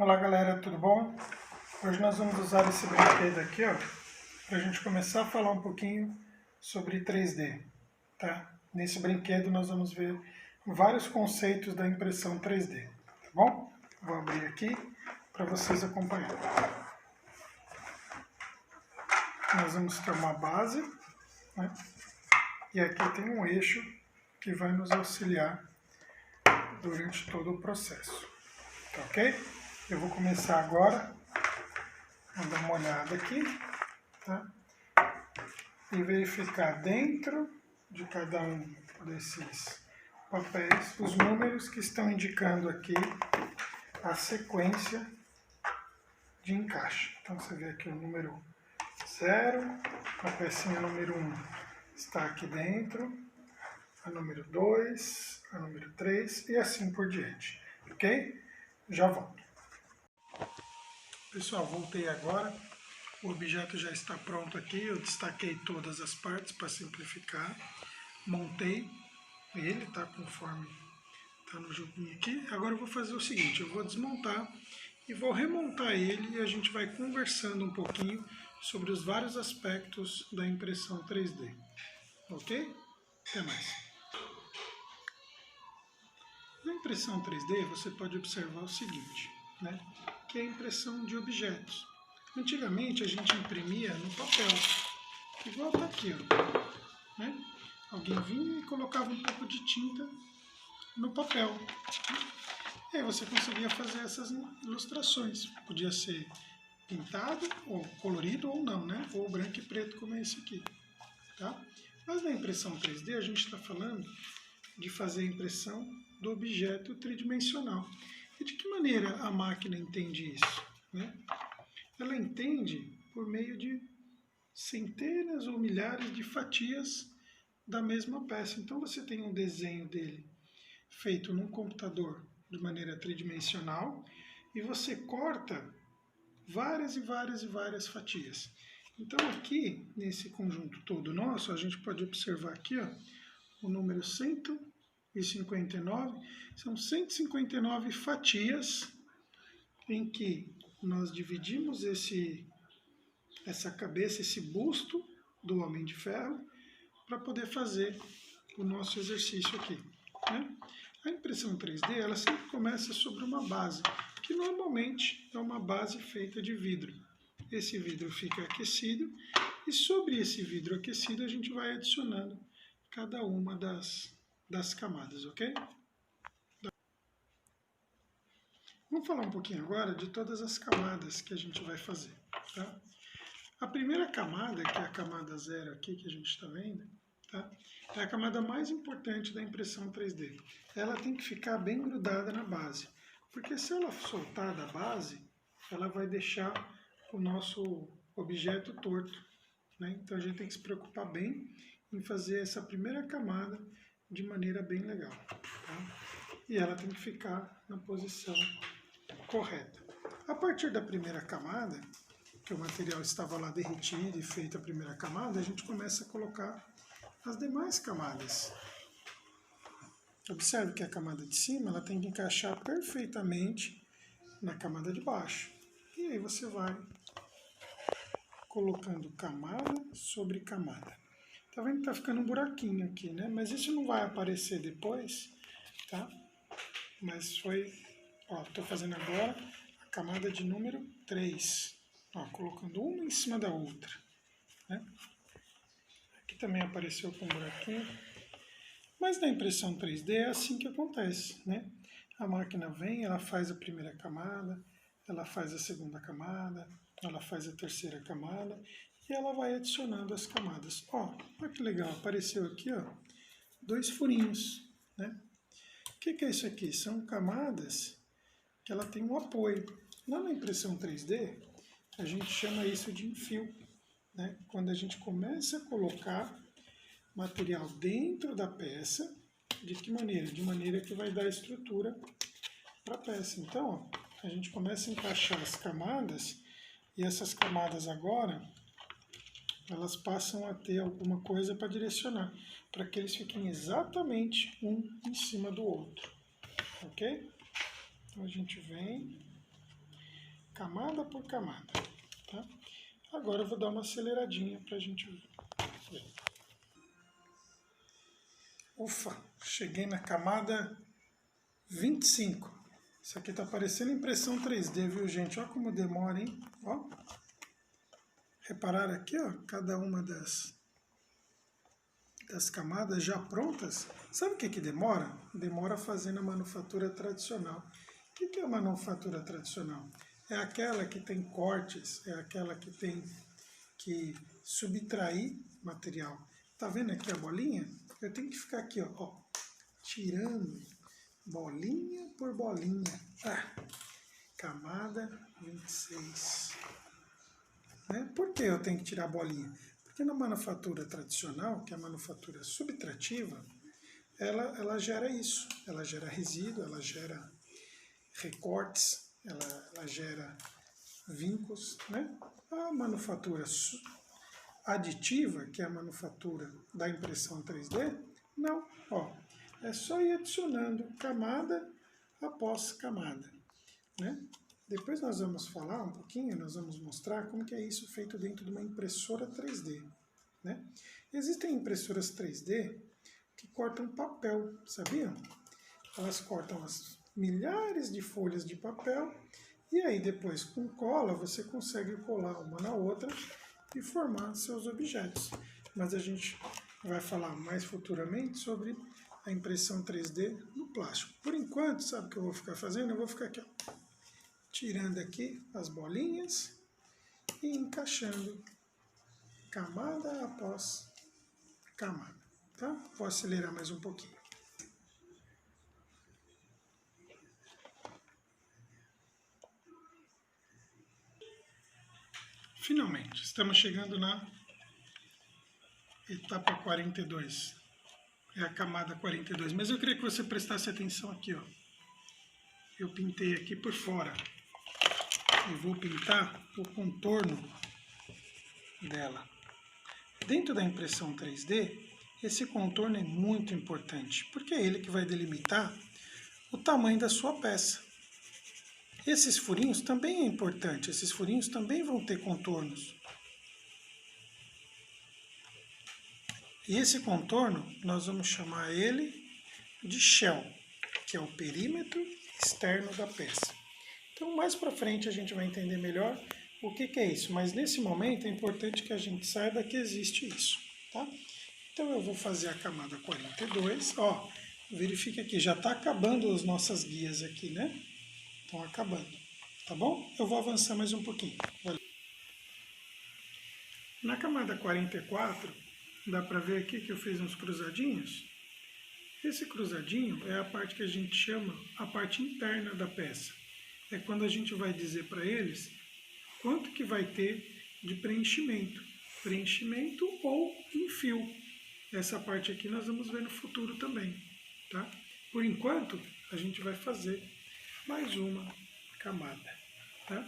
Olá galera, tudo bom? Hoje nós vamos usar esse brinquedo aqui, para a gente começar a falar um pouquinho sobre 3D, tá? Nesse brinquedo nós vamos ver vários conceitos da impressão 3D, tá bom? Vou abrir aqui para vocês acompanharem. Nós vamos ter uma base, né? E aqui tem um eixo que vai nos auxiliar durante todo o processo, tá ok? Eu vou começar agora, vou dar uma olhada aqui, tá? E verificar dentro de cada um desses papéis os números que estão indicando aqui a sequência de encaixe. Então você vê aqui o número 0, a pecinha número 1 está aqui dentro, a número 2, a número 3 e assim por diante, ok? Já volto. Pessoal, voltei agora, o objeto já está pronto aqui, eu destaquei todas as partes para simplificar, montei ele, tá conforme está no joguinho aqui. Agora eu vou fazer o seguinte, eu vou desmontar e vou remontar ele e a gente vai conversando um pouquinho sobre os vários aspectos da impressão 3D, ok? Até mais. Na impressão 3D você pode observar o seguinte, né? Que é a impressão de objetos. Antigamente a gente imprimia no papel, igual está aqui, ó, né? Alguém vinha e colocava um pouco de tinta no papel. E aí você conseguia fazer essas ilustrações. Podia ser pintado, ou colorido ou não, né? Ou branco e preto como é esse aqui, tá? Mas na impressão 3D a gente está falando de fazer a impressão do objeto tridimensional. E de que maneira a máquina entende isso, né? Ela entende por meio de centenas ou milhares de fatias da mesma peça. Então você tem um desenho dele feito num computador de maneira tridimensional e você corta várias e várias e várias fatias. Então aqui, nesse conjunto todo nosso, a gente pode observar aqui, ó, o número 159, são 159 fatias em que nós dividimos essa cabeça, esse busto do Homem de Ferro, para poder fazer o nosso exercício aqui, né? A impressão 3D ela sempre começa sobre uma base, que normalmente é uma base feita de vidro. Esse vidro fica aquecido e sobre esse vidro aquecido a gente vai adicionando cada uma das camadas, ok? Vamos falar um pouquinho agora de todas as camadas que a gente vai fazer, tá? A primeira camada, que é a camada 0 aqui que a gente está vendo, tá? É a camada mais importante da impressão 3D. Ela tem que ficar bem grudada na base, porque se ela soltar da base, ela vai deixar o nosso objeto torto, né? Então a gente tem que se preocupar bem em fazer essa primeira camada de maneira bem legal, tá? E ela tem que ficar na posição correta. A partir da primeira camada, que o material estava lá derretido e feita a primeira camada, a gente começa a colocar as demais camadas. Observe que a camada de cima ela tem que encaixar perfeitamente na camada de baixo. E aí você vai colocando camada sobre camada. Tá vendo que tá ficando um buraquinho aqui, né? Mas isso não vai aparecer depois, tá? Mas foi... Ó, tô fazendo agora a camada de número 3. Ó, colocando uma em cima da outra, né? Aqui também apareceu com um buraquinho. Mas na impressão 3D é assim que acontece, né? A máquina vem, ela faz a primeira camada, ela faz a segunda camada, ela faz a terceira camada e ela vai adicionando as camadas. Ó, olha que legal, apareceu aqui, ó, 2 furinhos, né? O que é isso aqui? São camadas que ela tem um apoio. Lá na impressão 3D, a gente chama isso de enfio, né? Quando a gente começa a colocar material dentro da peça, de que maneira? De maneira que vai dar estrutura para a peça. Então, ó, a gente começa a encaixar as camadas, e essas camadas agora, elas passam a ter alguma coisa para direcionar, para que eles fiquem exatamente um em cima do outro, ok? Então a gente vem camada por camada, tá? Agora eu vou dar uma aceleradinha para a gente ver. Ufa, cheguei na camada 25. Isso aqui tá parecendo impressão 3D, viu, gente? Olha como demora, hein? Ó. Repararam aqui, ó, cada uma das camadas já prontas. Sabe o que demora? Demora fazendo a manufatura tradicional. O que é a manufatura tradicional? É aquela que tem cortes, é aquela que tem que subtrair material. Tá vendo aqui a bolinha? Eu tenho que ficar aqui, ó, tirando bolinha por bolinha. Camada 26. Né? Por que eu tenho que tirar bolinha? Porque na manufatura tradicional, que é a manufatura subtrativa, ela gera isso. Ela gera resíduo, ela gera recortes, ela gera vincos. Né? A manufatura aditiva, que é a manufatura da impressão 3D, não. Ó, é só ir adicionando camada após camada. Né? Depois nós vamos falar um pouquinho, nós vamos mostrar como que é isso feito dentro de uma impressora 3D. Né? Existem impressoras 3D que cortam papel, sabiam? Elas cortam as milhares de folhas de papel e aí depois com cola você consegue colar uma na outra e formar seus objetos. Mas a gente vai falar mais futuramente sobre a impressão 3D no plástico. Por enquanto, sabe o que eu vou ficar fazendo? Eu vou ficar aqui, ó, tirando aqui as bolinhas e encaixando camada após camada, tá? Vou acelerar mais um pouquinho. Finalmente, estamos chegando na etapa 42. É a camada 42. Mas eu queria que você prestasse atenção aqui, ó. Eu pintei aqui por fora. Eu vou pintar o contorno dela. Dentro da impressão 3D, esse contorno é muito importante, porque é ele que vai delimitar o tamanho da sua peça. Esses furinhos também é importante, esses furinhos também vão ter contornos. E esse contorno, nós vamos chamar ele de shell, que é o perímetro externo da peça. Então, mais para frente a gente vai entender melhor o que é isso, mas nesse momento é importante que a gente saiba que existe isso, tá? Então eu vou fazer a camada 42, ó, verifica aqui, já está acabando as nossas guias aqui, né? Estão acabando, tá bom? Eu vou avançar mais um pouquinho. Valeu. Na camada 44, dá para ver aqui que eu fiz uns cruzadinhos. Esse cruzadinho é a parte que a gente chama a parte interna da peça. É quando a gente vai dizer para eles quanto que vai ter de preenchimento. Preenchimento ou enfio. Essa parte aqui nós vamos ver no futuro também, tá? Por enquanto, a gente vai fazer mais uma camada, tá?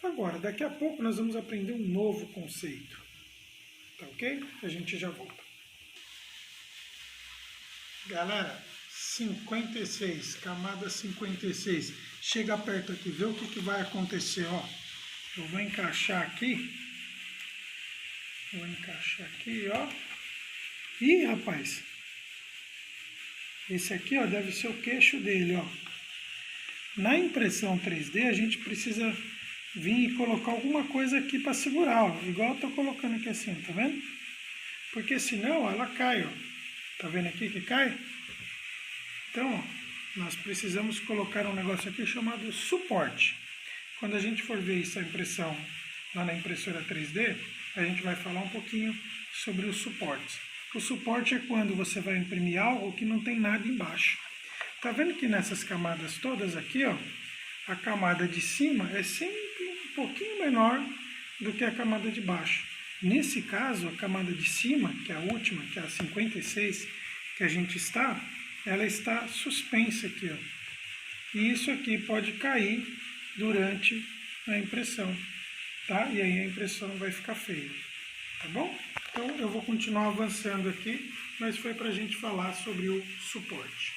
Agora, daqui a pouco nós vamos aprender um novo conceito, tá ok? A gente já volta. Galera, 56, camada 56. Chega perto aqui, vê o que vai acontecer, ó. Eu vou encaixar aqui. Vou encaixar aqui, ó. Ih, rapaz. Esse aqui, ó, deve ser o queixo dele, ó. Na impressão 3D, a gente precisa vir e colocar alguma coisa aqui para segurar, ó. Igual eu tô colocando aqui assim, tá vendo? Porque senão ela cai, ó. Tá vendo aqui que cai? Então, ó, nós precisamos colocar um negócio aqui chamado suporte. Quando a gente for ver essa impressão lá na impressora 3D, a gente vai falar um pouquinho sobre os suportes. O suporte é quando você vai imprimir algo que não tem nada embaixo. Tá vendo que nessas camadas todas aqui, ó, a camada de cima é sempre um pouquinho menor do que a camada de baixo. Nesse caso, a camada de cima, que é a última, que é a 56, que a gente está, ela está suspensa aqui, ó. E isso aqui pode cair durante a impressão, tá? E aí a impressão vai ficar feia, tá bom? Então eu vou continuar avançando aqui, mas foi para a gente falar sobre o suporte.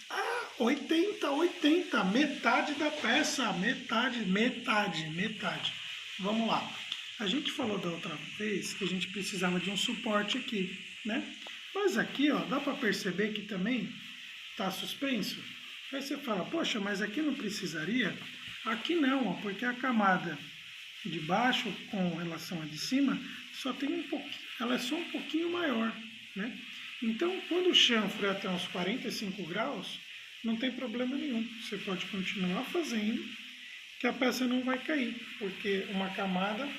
Ah, 80, metade da peça, metade. Vamos lá. A gente falou da outra vez que a gente precisava de um suporte aqui, né? Mas aqui, ó, dá para perceber que também está suspenso. Aí você fala, poxa, mas aqui não precisaria? Aqui não, ó, porque a camada de baixo com relação à de cima só tem um pouquinho, ela é só um pouquinho maior, né? Então, quando o chanfre é até uns 45 graus, não tem problema nenhum. Você pode continuar fazendo, que a peça não vai cair, porque uma camada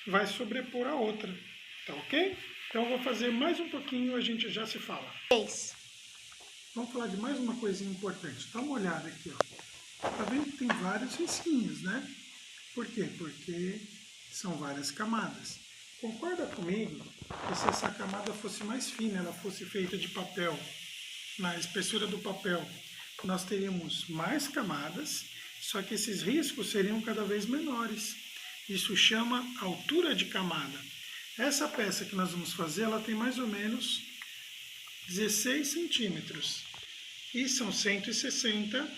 vai sobrepor a outra, tá ok? Então, eu vou fazer mais um pouquinho e a gente já se fala. Vamos falar de mais uma coisinha importante. Dá uma olhada aqui, ó. Tá vendo que tem vários risquinhos, né? Por quê? Porque são várias camadas. Concorda comigo que se essa camada fosse mais fina, ela fosse feita de papel, na espessura do papel, nós teríamos mais camadas, só que esses riscos seriam cada vez menores. Isso chama altura de camada. Essa peça que nós vamos fazer, ela tem mais ou menos 16 centímetros e são 160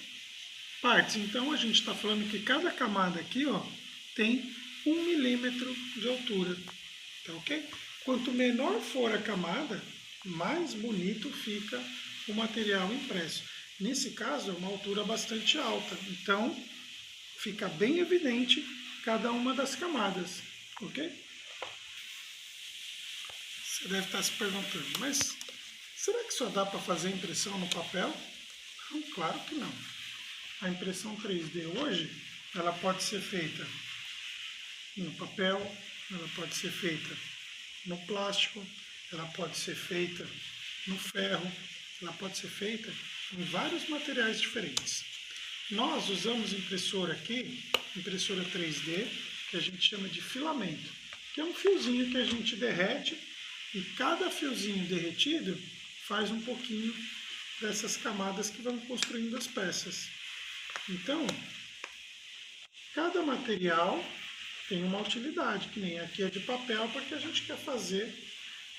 partes. Então a gente está falando que cada camada aqui, ó, tem 1 milímetro de altura, tá ok? Quanto menor for a camada, mais bonito fica o material impresso. Nesse caso é uma altura bastante alta, então fica bem evidente cada uma das camadas, ok? Você deve estar se perguntando, mas será que só dá para fazer impressão no papel? Não, claro que não. A impressão 3D hoje, ela pode ser feita no papel, ela pode ser feita no plástico, ela pode ser feita no ferro, ela pode ser feita em vários materiais diferentes. Nós usamos impressora aqui, impressora 3D, que a gente chama de filamento, que é um fiozinho que a gente derrete e cada fiozinho derretido faz um pouquinho dessas camadas que vão construindo as peças. Então, cada material tem uma utilidade, que nem aqui é de papel, porque a gente quer fazer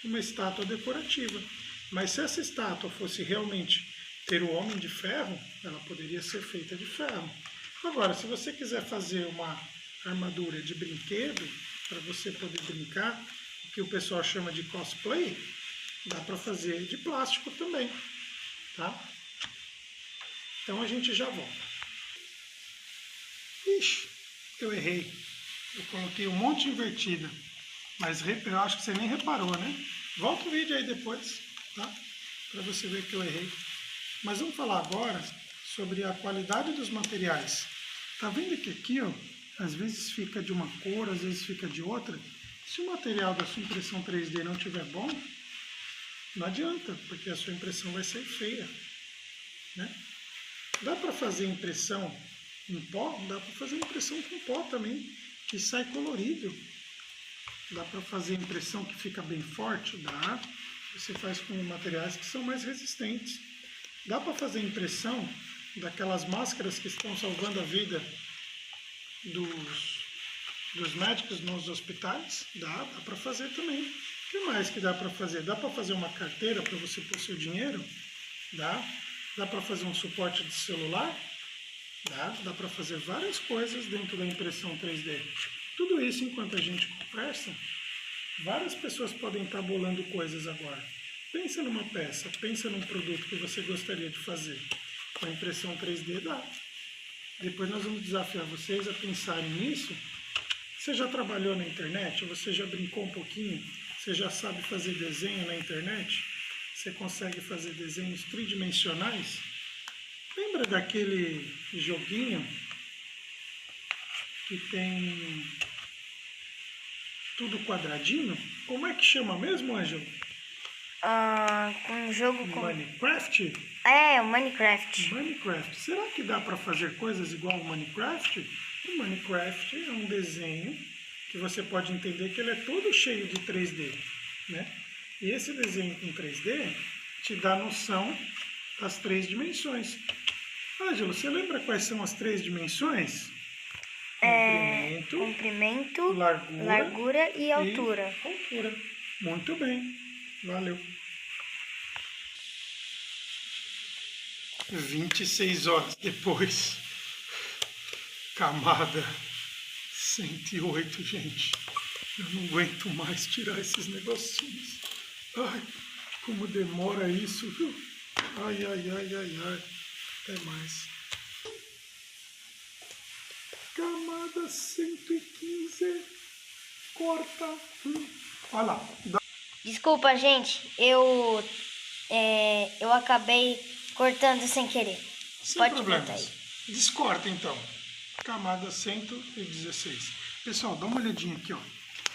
uma estátua decorativa. Mas se essa estátua fosse realmente ter o Homem de Ferro, ela poderia ser feita de ferro. Agora, se você quiser fazer uma armadura de brinquedo, para você poder brincar, o que o pessoal chama de cosplay, dá para fazer de plástico também, tá? Então a gente já volta. Ixi, eu errei. Eu coloquei um monte invertida, mas eu acho que você nem reparou, né? Volta o vídeo aí depois, tá? Para você ver que eu errei. Mas vamos falar agora sobre a qualidade dos materiais. Tá vendo que aqui, ó, às vezes fica de uma cor, às vezes fica de outra. Se o material da sua impressão 3D não estiver bom, não adianta, porque a sua impressão vai ser feia, né? Dá para fazer impressão em pó? Dá para fazer impressão com pó também, que sai colorido. Dá para fazer impressão que fica bem forte? Dá. Você faz com materiais que são mais resistentes. Dá para fazer impressão daquelas máscaras que estão salvando a vida dos médicos nos hospitais? Dá para fazer também. O que mais que dá para fazer? Dá para fazer uma carteira para você pôr seu dinheiro? Dá. Dá para fazer um suporte de celular? Dá para fazer várias coisas dentro da impressão 3D. Tudo isso enquanto a gente conversa, várias pessoas podem estar bolando coisas agora. Pensa numa peça, pensa num produto que você gostaria de fazer. Com a impressão 3D dá. Depois nós vamos desafiar vocês a pensarem nisso. Você já trabalhou na internet? Você já brincou um pouquinho? Você já sabe fazer desenho na internet? Você consegue fazer desenhos tridimensionais? Lembra daquele joguinho que tem tudo quadradinho? Como é que chama mesmo, Ângelo? Um jogo com... Minecraft? É, o Minecraft. Minecraft. Será que dá para fazer coisas igual ao Minecraft? O Minecraft é um desenho que você pode entender que ele é todo cheio de 3D, né? E esse desenho com 3D te dá noção das 3 dimensões. Ângelo, você lembra quais são as 3 dimensões? Comprimento, largura e altura. Altura. Muito bem. Valeu. 26 horas depois. Camada 108, gente. Eu não aguento mais tirar esses negocinhos. Ai, como demora isso, viu? Ai, ai, ai, ai, ai. Até mais. Camada 115. Corta. Olha lá. Desculpa, gente. Eu acabei cortando sem querer. Sem Pode problemas. cortar aí. Descorta então. Camada 116. Pessoal, dá uma olhadinha aqui, ó.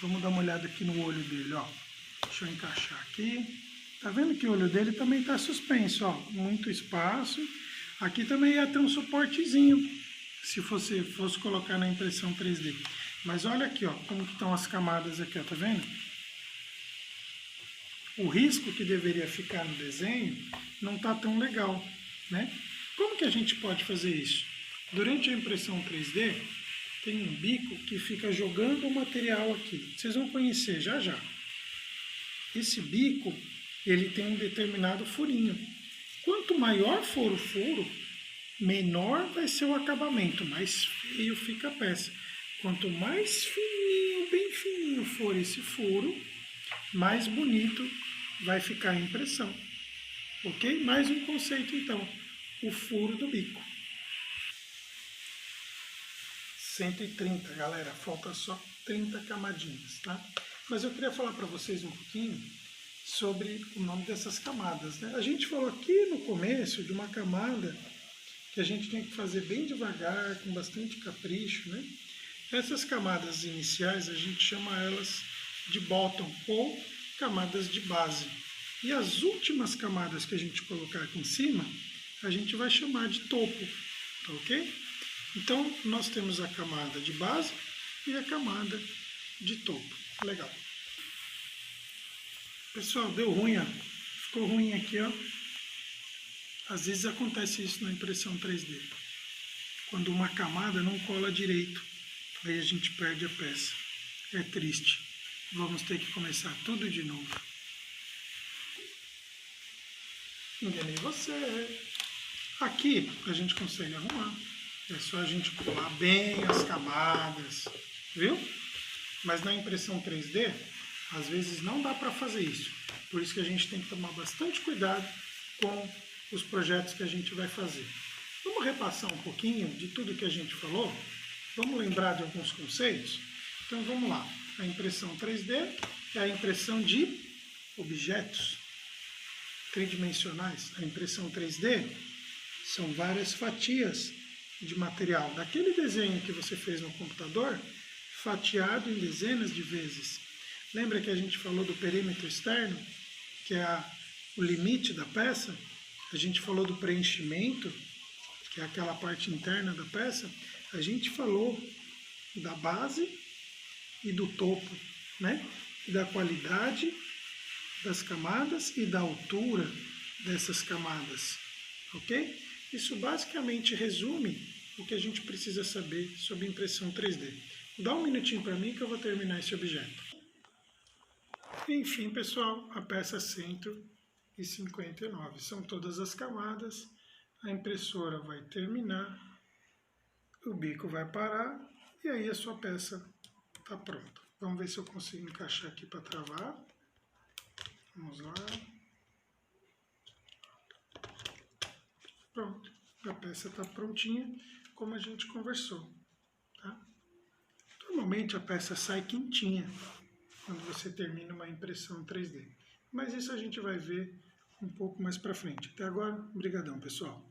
Vamos dar uma olhada aqui no olho dele, ó. Deixa eu encaixar aqui. Tá vendo que o olho dele também tá suspenso, ó. Muito espaço. Aqui também ia ter um suportezinho, se fosse colocar na impressão 3D. Mas olha aqui, ó, como que estão as camadas aqui, ó, tá vendo? O risco que deveria ficar no desenho não tá tão legal, né? Como que a gente pode fazer isso? Durante a impressão 3D, tem um bico que fica jogando o material aqui. Vocês vão conhecer já já. Esse bico, ele tem um determinado furinho. Quanto maior for o furo, menor vai ser o acabamento, mais feio fica a peça. Quanto mais fininho, bem fininho for esse furo, mais bonito vai ficar a impressão. Ok? Mais um conceito então, o furo do bico. 130, galera, falta só 30 camadinhas, tá? Mas eu queria falar para vocês um pouquinho sobre o nome dessas camadas, né? A gente falou aqui no começo de uma camada que a gente tem que fazer bem devagar, com bastante capricho, né? Essas camadas iniciais a gente chama elas de bottom ou camadas de base. E as últimas camadas que a gente colocar aqui em cima, a gente vai chamar de topo, tá ok? Então, nós temos a camada de base e a camada de topo. Legal. Pessoal, deu ruim, ó. Ficou ruim aqui, ó. Às vezes acontece isso na impressão 3D. Quando uma camada não cola direito, aí a gente perde a peça. É triste. Vamos ter que começar tudo de novo. Enganei você. Aqui a gente consegue arrumar. É só a gente colar bem as camadas, viu? Mas na impressão 3D, às vezes não dá para fazer isso. Por isso que a gente tem que tomar bastante cuidado com os projetos que a gente vai fazer. Vamos repassar um pouquinho de tudo que a gente falou? Vamos lembrar de alguns conceitos? Então vamos lá. A impressão 3D é a impressão de objetos tridimensionais. A impressão 3D são várias fatias de material. Daquele desenho que você fez no computador, fatiado em dezenas de vezes. Lembra que a gente falou do perímetro externo, que é o limite da peça? A gente falou do preenchimento, que é aquela parte interna da peça. A gente falou da base e do topo, né? E da qualidade das camadas e da altura dessas camadas, ok? Isso basicamente resume o que a gente precisa saber sobre impressão 3D. Dá um minutinho para mim que eu vou terminar esse objeto. Enfim, pessoal, a peça 159. São todas as camadas. A impressora vai terminar, o bico vai parar e aí a sua peça está pronta. Vamos ver se eu consigo encaixar aqui para travar. Vamos lá. Pronto, a peça está prontinha, como a gente conversou. Tá? Normalmente a peça sai quentinha quando você termina uma impressão 3D. Mas isso a gente vai ver um pouco mais para frente. Até agora, brigadão, pessoal.